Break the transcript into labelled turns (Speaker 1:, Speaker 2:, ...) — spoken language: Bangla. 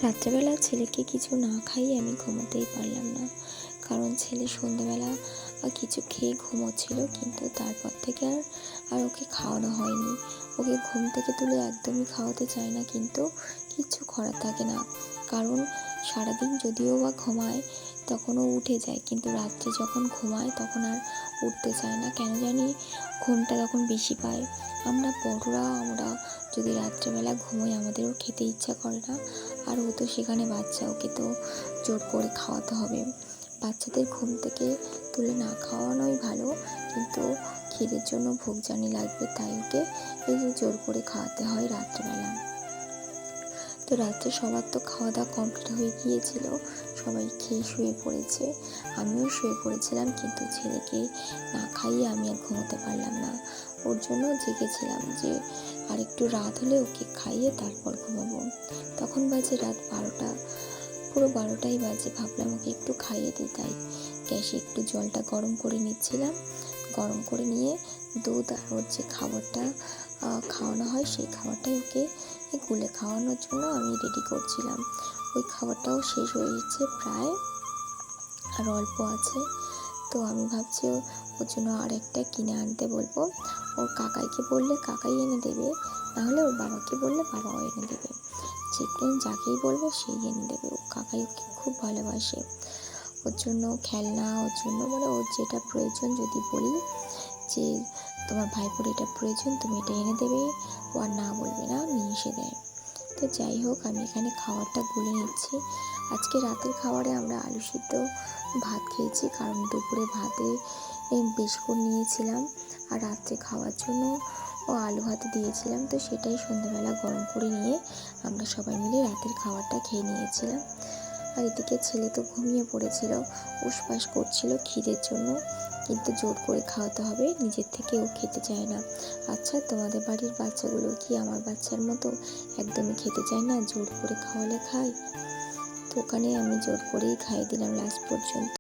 Speaker 1: রাত্রেবেলা ছেলেকে কিছু না খাইয়ে আমি ঘুমোতেই পারলাম না, কারণ ছেলে সন্ধেবেলা কিছু খেয়ে ঘুমোচ্ছিল, কিন্তু তারপর থেকে আর ওকে খাওয়ানো হয়নি। ওকে ঘুম থেকে তুলে একদমই খাওয়াতে চায় না, কিন্তু কিচ্ছু করার থাকে না, কারণ সারাদিন যদিও বা ঘুমায় তখন ও উঠে যায়, কিন্তু রাত্রে যখন ঘুমায় তখন আর উঠতে চায় না, কেন জানি ঘুমটা তখন বেশি পায়। আমরা বড়রা যদি রাত্রেবেলা ঘুমোই আমাদেরও খেতে ইচ্ছা করে না, আর ও তো সেখানে বাচ্চা, ওকে তো জোর করে খাওয়াতে হবে। বাচ্চাদের ঘুম থেকে তুলে না খাওয়ানোই ভালো, কিন্তু খিদের জন্য ভুকজানি লাগবে, তাই ওকে এই যে জোর করে খাওয়াতে হয় রাত্রেবেলা। তো রাত্রে সবার তো খাওয়া দাওয়া কমপ্লিট হয়ে গিয়েছিল, সবাই খেয়ে শুয়ে পড়েছে, আমিও শুয়ে পড়েছিলাম, কিন্তু ছেলেকে না খাইয়ে আমি আর ঘুমোতে পারলাম না। ওর জন্য জেগেছিলাম যে আর একটু রাত হলে ওকে খাইয়ে তারপর ঘুমাবো। তখন বাজে রাত 12টা, পুরো 12টাই বাজে। ভাবলাম ওকে একটু খাইয়ে দিই, তাই গ্যাসে একটু জলটা গরম করে নিচ্ছিলাম। গরম করে নিয়ে দুধ আর ওর যে খাবারটা খাওয়ানো হয় সেই খাবারটাই ওকে গুলে খাওয়ানোর জন্য আমি রেডি করছিলাম। ওই খাবারটাও শেষ হয়ে গেছে প্রায়, আর অল্প আছে। তো আমি ভাবছি ওর জন্য আর একটা কিনে আনতে বলবো। ওর কাকাইকে বললে কাকাই এনে দেবে, নাহলে ওর বাবাকে বললে বাবাও এনে দেবে। যাকেই বলবো সেই এনে দেবে। ও কাকাই ওকে খুব ভালোবাসে। ওর জন্য খেলনা, ওর জন্য ওর যেটা প্রয়োজন যদি বলি যে তোমার ভাইপোর এটা প্রয়োজন তুমি এটা এনে দেবে, ও আর না বলবে না, নিয়ে এসে দেয়। তো যাই হোক, আমি এখানে খাবারটা গুলে নিচ্ছি। আজকে রাতের খাবারে আমরা আলু সিদ্ধ ভাত খেয়েছি, কারণ দুপুরে ভাতে বিস্কুট নিয়েছিলাম, আর রাত্রে খাওয়ার জন্য আলু ভাতে দিয়েছিলাম। তো সেটাই সন্ধ্যাবেলা গরম করে নিয়ে আমরা সবাই মিলে রাতের খাবারটা খেয়ে নিয়েছিলাম। আর এদিকে ছেলে তো ঘুমিয়ে পড়েছিল, উসপাস করছিল খিদের জন্য, কিন্তু জোর করে খাওয়াতে হবে, নিজের থেকে ও খেতে চায় না। আচ্ছা, তোমাদের বাড়ির বাচ্চাগুলো কি আমার বাচ্চার মতো একদমই খেতে চায় না? জোর করে খাওয়ালে খায়। তো ওখানে আমি জোর করেই খাইয়ে দিলাম লাস্ট পর্যন্ত।